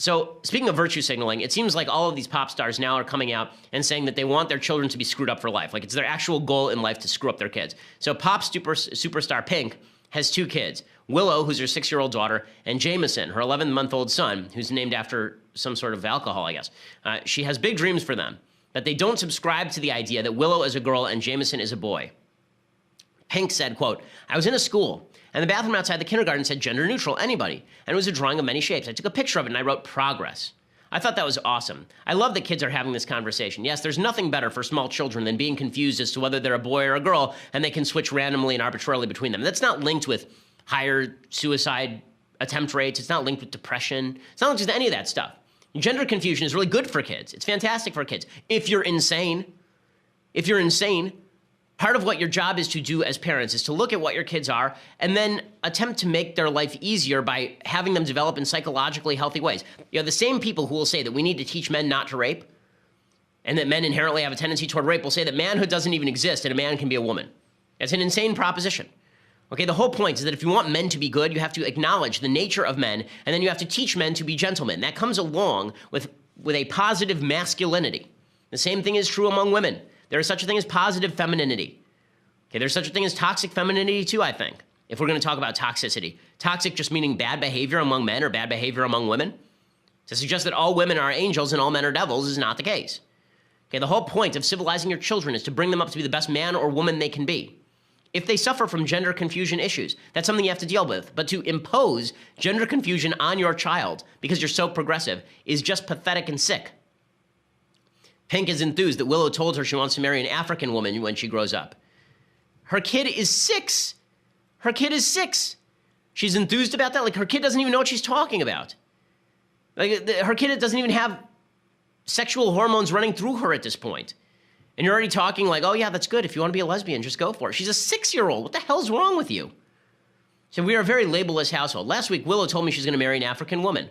So speaking of virtue signaling, it seems like all of these pop stars now are coming out and saying that they want their children to be screwed up for life. Like it's their actual goal in life to screw up their kids. So pop superstar Pink has 2 kids, Willow, who's her 6-year-old daughter, and Jameson, her 11-month-old son, who's named after some sort of alcohol, I guess. She has big dreams for them, but they don't subscribe to the idea that Willow is a girl and Jameson is a boy. Pink said, quote, "I was in a school, and the bathroom outside the kindergarten said gender neutral, anybody, and it was a drawing of many shapes. I took a picture of it and I wrote progress. I thought that was awesome. I love that kids are having this conversation. Yes, there's nothing better for small children than being confused as to whether they're a boy or a girl, and they can switch randomly and arbitrarily between them. That's not linked with higher suicide attempt rates. It's not linked with depression. It's not linked with any of that stuff. Gender confusion is really good for kids. It's fantastic for kids. If you're insane, part of what your job is to do as parents is to look at what your kids are and then attempt to make their life easier by having them develop in psychologically healthy ways. You know, the same people who will say that we need to teach men not to rape and that men inherently have a tendency toward rape will say that manhood doesn't even exist and a man can be a woman. That's an insane proposition. Okay, the whole point is that if you want men to be good, you have to acknowledge the nature of men, and then you have to teach men to be gentlemen. That comes along with a positive masculinity. The same thing is true among women. There is such a thing as positive femininity. Okay, there's such a thing as toxic femininity too, I think, if we're going to talk about toxicity. Toxic just meaning bad behavior among men or bad behavior among women. To suggest that all women are angels and all men are devils is not the case. Okay, the whole point of civilizing your children is to bring them up to be the best man or woman they can be. If they suffer from gender confusion issues, that's something you have to deal with. But to impose gender confusion on your child because you're so progressive is just pathetic and sick. Pink is enthused that Willow told her she wants to marry an African woman when she grows up. Her kid is 6. Her kid is 6. She's enthused about that. Like, her kid doesn't even know what she's talking about. Like, her kid doesn't even have sexual hormones running through her at this point. And you're already talking like, oh yeah, that's good. If you want to be a lesbian, just go for it. She's a 6-year-old. What the hell's wrong with you? So we are a very labelless household. Last week, Willow told me she's going to marry an African woman.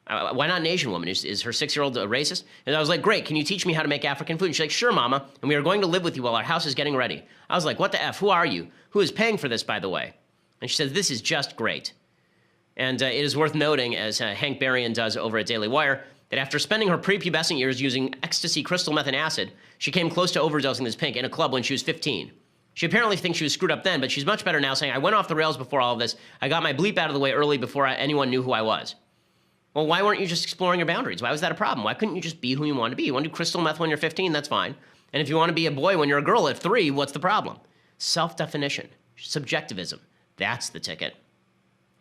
Why not an Asian woman? Is her 6-year-old a racist? And I was like, great, can you teach me how to make African food? And she's like, sure, Mama. And we are going to live with you while our house is getting ready. I was like, what the F? Who are you? Who is paying for this, by the way? And she says, this is just great. And it is worth noting, as Hank Berrien does over at Daily Wire, that after spending her prepubescent years using ecstasy crystal meth and acid, she came close to overdosing this Pink in a club when she was 15. She apparently thinks she was screwed up then, but she's much better now, saying, I went off the rails before all of this. I got my bleep out of the way early before anyone knew who I was. Well, why weren't you just exploring your boundaries? Why was that a problem? Why couldn't you just be who you want to be? You want to do crystal meth when you're 15? That's fine. And if you want to be a boy when you're a girl at 3, what's the problem? Self-definition, subjectivism. That's the ticket.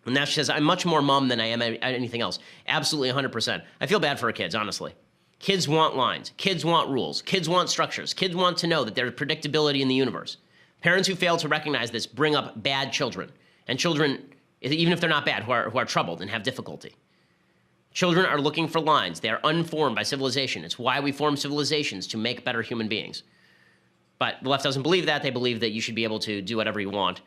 And now she says, I'm much more mom than I am anything else. Absolutely 100%. I feel bad for her kids, honestly. Kids want lines. Kids want rules. Kids want structures. Kids want to know that there's predictability in the universe. Parents who fail to recognize this bring up bad children. And children, even if they're not bad, who are troubled and have difficulty. Children are looking for lines. They are unformed by civilization. It's why we form civilizations, to make better human beings. But the left doesn't believe that. They believe that you should be able to do whatever you want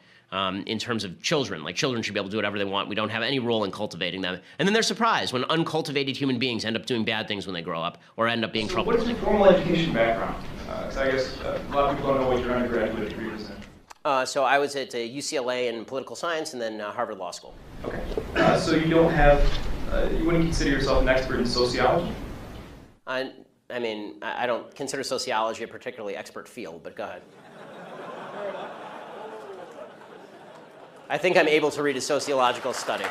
in terms of children. Like, children should be able to do whatever they want. We don't have any role in cultivating them. And then they're surprised when uncultivated human beings end up doing bad things when they grow up or end up being trouble. What's your formal education background? Because I guess a lot of people don't know what your undergraduate degree was in. So I was at UCLA in political science and then Harvard Law School. Okay. So you don't have, you wouldn't consider yourself an expert in sociology? I mean, I don't consider sociology a particularly expert field, but go ahead. I think I'm able to read a sociological study.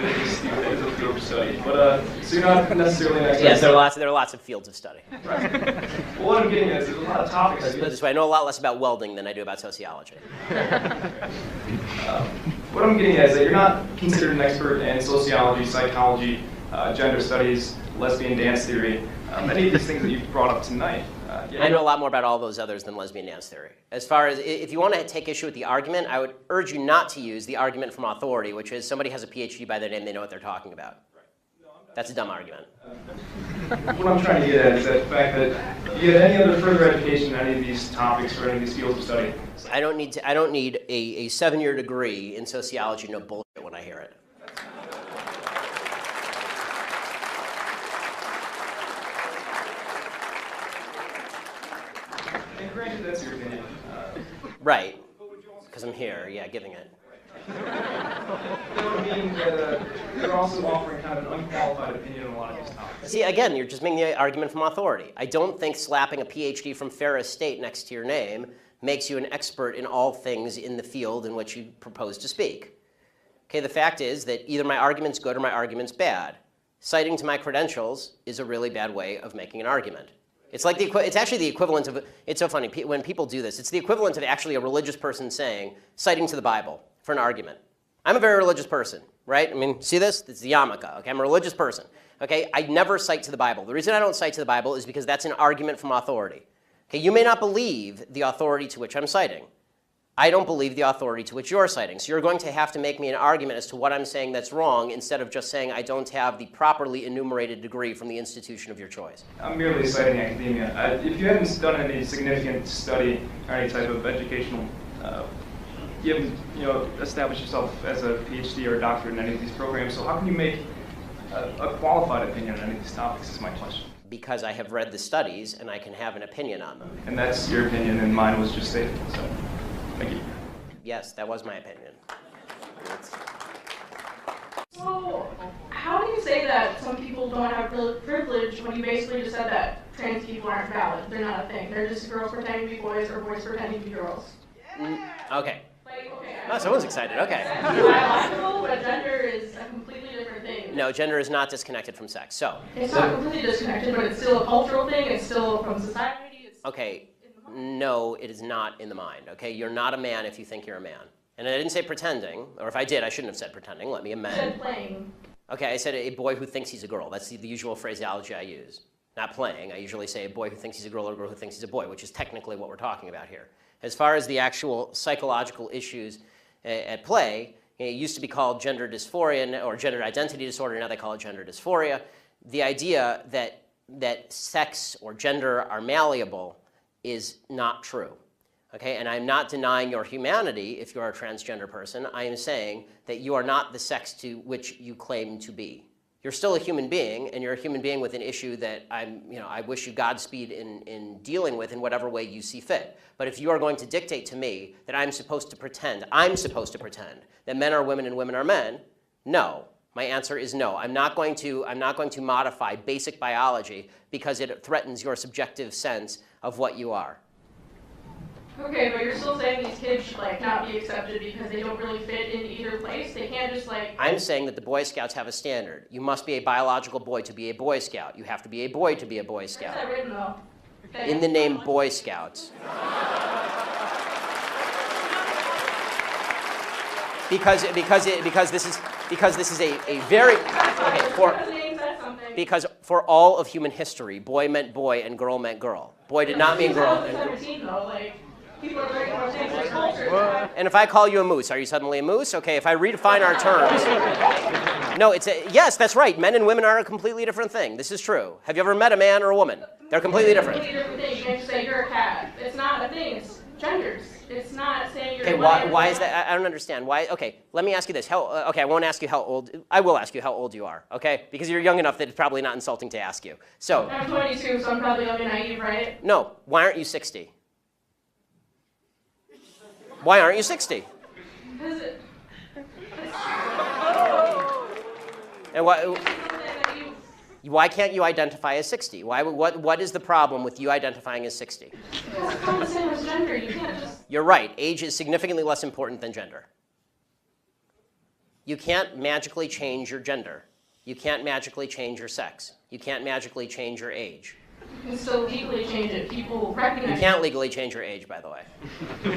It's a field of study, but so you're not necessarily an expert. Yes, there are lots of fields of study. Right. Well, what I'm getting at is there's a lot of topics. Let's put it this way, I know a lot less about welding than I do about sociology. What I'm getting at is that you're not considered an expert in sociology, psychology, gender studies, lesbian dance theory, many of these things that you've brought up tonight. I know a lot more about all those others than lesbian dance theory. As far as, if you want to take issue with the argument, I would urge you not to use the argument from authority, which is somebody has a PhD by their name, they know what they're talking about. That's a dumb argument. What I'm trying to get at is that the fact that you get any other further education in any of these topics or any of these fields of study. I don't need a 7-year degree in sociology to know bullshit when I hear it. And granted, that's your opinion. Right. Because I'm here, yeah, giving it. That would mean that you're also offering kind of an unqualified opinion on a lot of these topics. See, again, you're just making the argument from authority. I don't think slapping a PhD from Ferris State next to your name makes you an expert in all things in the field in which you propose to speak. Okay, the fact is that either my argument's good or my argument's bad. Citing to my credentials is a really bad way of making an argument. It's like it's actually the equivalent of, it's so funny, when people do this, it's the equivalent of actually a religious person saying, citing to the Bible for an argument. I'm a very religious person, right? I mean, see this? It's the yarmulke, okay? I'm a religious person, okay? I never cite to the Bible. The reason I don't cite to the Bible is because that's an argument from authority. Okay, you may not believe the authority to which I'm citing. I don't believe the authority to which you're citing. So you're going to have to make me an argument as to what I'm saying that's wrong instead of just saying I don't have the properly enumerated degree from the institution of your choice. I'm merely citing academia. If you haven't done any significant study or any type of educational, you haven't established yourself as a PhD or a doctorate in any of these programs, so how can you make a qualified opinion on any of these topics is my question. Because I have read the studies and I can have an opinion on them. And that's your opinion and mine was just stated, so thank you. Yes, that was my opinion. So, how do you say that some people don't have privilege when you basically just said that trans people aren't valid? They're not a thing. They're just girls pretending to be boys or boys pretending to be girls. Okay. Like, okay. Oh, someone's excited. Okay. That's biological, but gender is a completely different thing. No, gender is not disconnected from sex. So. It's not completely disconnected, but it's still a cultural thing. It's still from society. It's Okay. No, it is not in the mind. Okay, you're not a man if you think you're a man. And I didn't say pretending, or if I did, I shouldn't have said pretending. Let me amend. said playing. Okay, I said a boy who thinks he's a girl. That's the usual phraseology I use. Not playing. I usually say a boy who thinks he's a girl or a girl who thinks he's a boy, which is technically what we're talking about here. As far as the actual psychological issues at play, it used to be called gender dysphoria or gender identity disorder. Now they call it gender dysphoria. The idea that sex or gender are malleable is not true. Okay, and I'm not denying your humanity if you're a transgender person. I am saying that you are not the sex to which you claim to be. You're still a human being, and you're a human being with an issue that I wish you Godspeed in dealing with in whatever way you see fit. But if you are going to dictate to me that I'm supposed to pretend that men are women and women are men, no. My answer is no. I'm not going to modify basic biology because it threatens your subjective sense of what you are. Okay, but you're still saying these kids should not be accepted because they don't really fit in either place? They can't just I'm saying that the Boy Scouts have a standard. You must be a biological boy to be a Boy Scout. You have to be a boy to be a Boy Scout. Where's that written though? Okay. In the name Boy Scouts. Because this is a very because for all of human history, boy meant boy and girl meant girl. Boy did not mean girl. People are very more dangerous culture. And if I call you a moose, are you suddenly a moose? Okay, if I redefine our terms. No, yes, that's right. Men and women are a completely different thing. This is true. Have you ever met a man or a woman? They're completely different. It's a completely different thing. You can't just say you're a cat. It's not a thing. It's genders. It's not saying you're. Okay, why is that? I don't understand. Why? Okay, let me ask you this. Okay, I won't ask you how old. I will ask you how old you are. Okay, because you're young enough that it's probably not insulting to ask you. So. I'm 22, so I'm probably young and naive, right? No. Why aren't you 60? Why aren't you 60? Because it. And why can't you identify as 60? What is the problem with you identifying as 60? Because it's not the same as gender. You can't just. You're right. Age is significantly less important than gender. You can't magically change your gender. You can't magically change your sex. You can't magically change your age. You can still legally change it. People recognize. You can't legally change your age, by the way.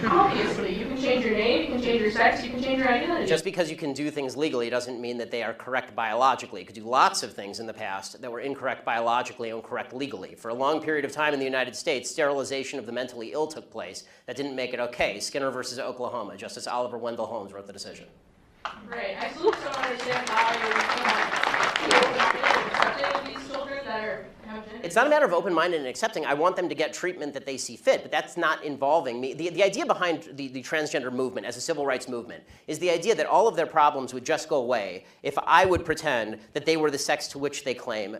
Obviously, you can change your name, you can change your sex, you can change your identity. Just because you can do things legally doesn't mean that they are correct biologically. You could do lots of things in the past that were incorrect biologically and correct legally. For a long period of time in the United States, sterilization of the mentally ill took place. That didn't make it okay. Skinner versus Oklahoma. Justice Oliver Wendell Holmes wrote the decision. Right. I still don't understand how you're accepting these children that are. It's not a matter of open-minded and accepting. I want them to get treatment that they see fit, but that's not involving me. The idea behind the transgender movement as a civil rights movement is the idea that all of their problems would just go away if I would pretend that they were the sex to which they claim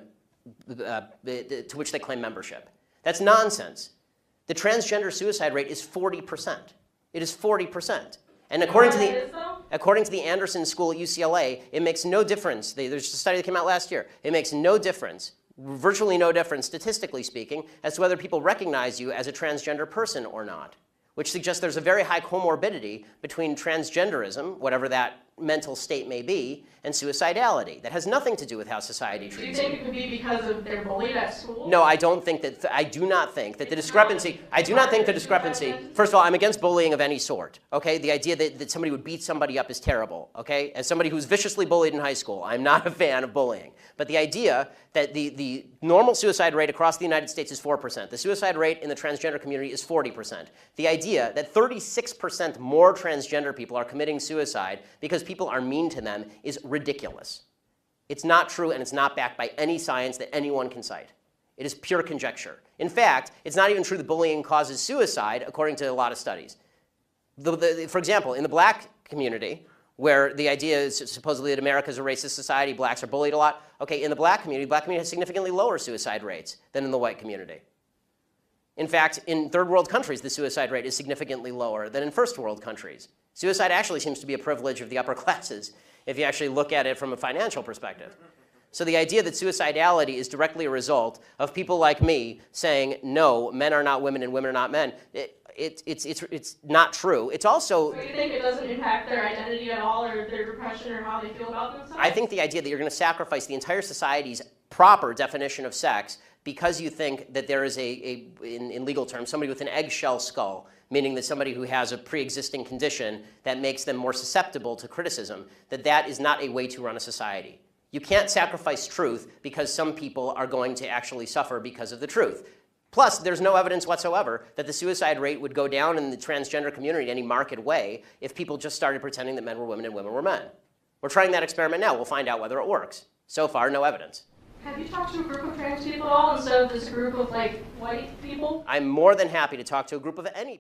membership. That's nonsense. The transgender suicide rate is 40%. It is 40%. And according to the Anderson School at UCLA, it makes no difference. There's a study that came out last year. It makes no difference, virtually no difference, statistically speaking, as to whether people recognize you as a transgender person or not, which suggests there's a very high comorbidity between transgenderism, whatever that mental state may be, and suicidality. That has nothing to do with how society treats you. Do you think it could be because of they're bullied at school? No, I don't think that. I do not think that the discrepancy. I do not think the discrepancy. First of all, I'm against bullying of any sort. Okay, the idea that somebody would beat somebody up is terrible. Okay, as somebody who's viciously bullied in high school, I'm not a fan of bullying. But the idea that the normal suicide rate across the United States is 4%. The suicide rate in the transgender community is 40%. The idea that 36% more transgender people are committing suicide because people are mean to them is ridiculous. It's not true, and it's not backed by any science that anyone can cite. It is pure conjecture. In fact, it's not even true that bullying causes suicide, according to a lot of studies. For example, in the black community, where the idea is supposedly that America is a racist society, blacks are bullied a lot. Okay, in the black community has significantly lower suicide rates than in the white community. In fact, in third world countries, the suicide rate is significantly lower than in first world countries. Suicide actually seems to be a privilege of the upper classes, if you actually look at it from a financial perspective. So the idea that suicidality is directly a result of people like me saying, no, men are not women and women are not men, it's not true. It's also... So you think it doesn't impact their identity at all, or their depression, or how they feel about themselves? I think the idea that you're going to sacrifice the entire society's proper definition of sex because you think that there is in legal terms, somebody with an eggshell skull, meaning that somebody who has a pre-existing condition that makes them more susceptible to criticism, that is not a way to run a society. You can't sacrifice truth because some people are going to actually suffer because of the truth. Plus, there's no evidence whatsoever that the suicide rate would go down in the transgender community in any marked way if people just started pretending that men were women and women were men. We're trying that experiment now. We'll find out whether it works. So far, no evidence. Have you talked to a group of trans people at all instead of this group of, like, white people? I'm more than happy to talk to a group of any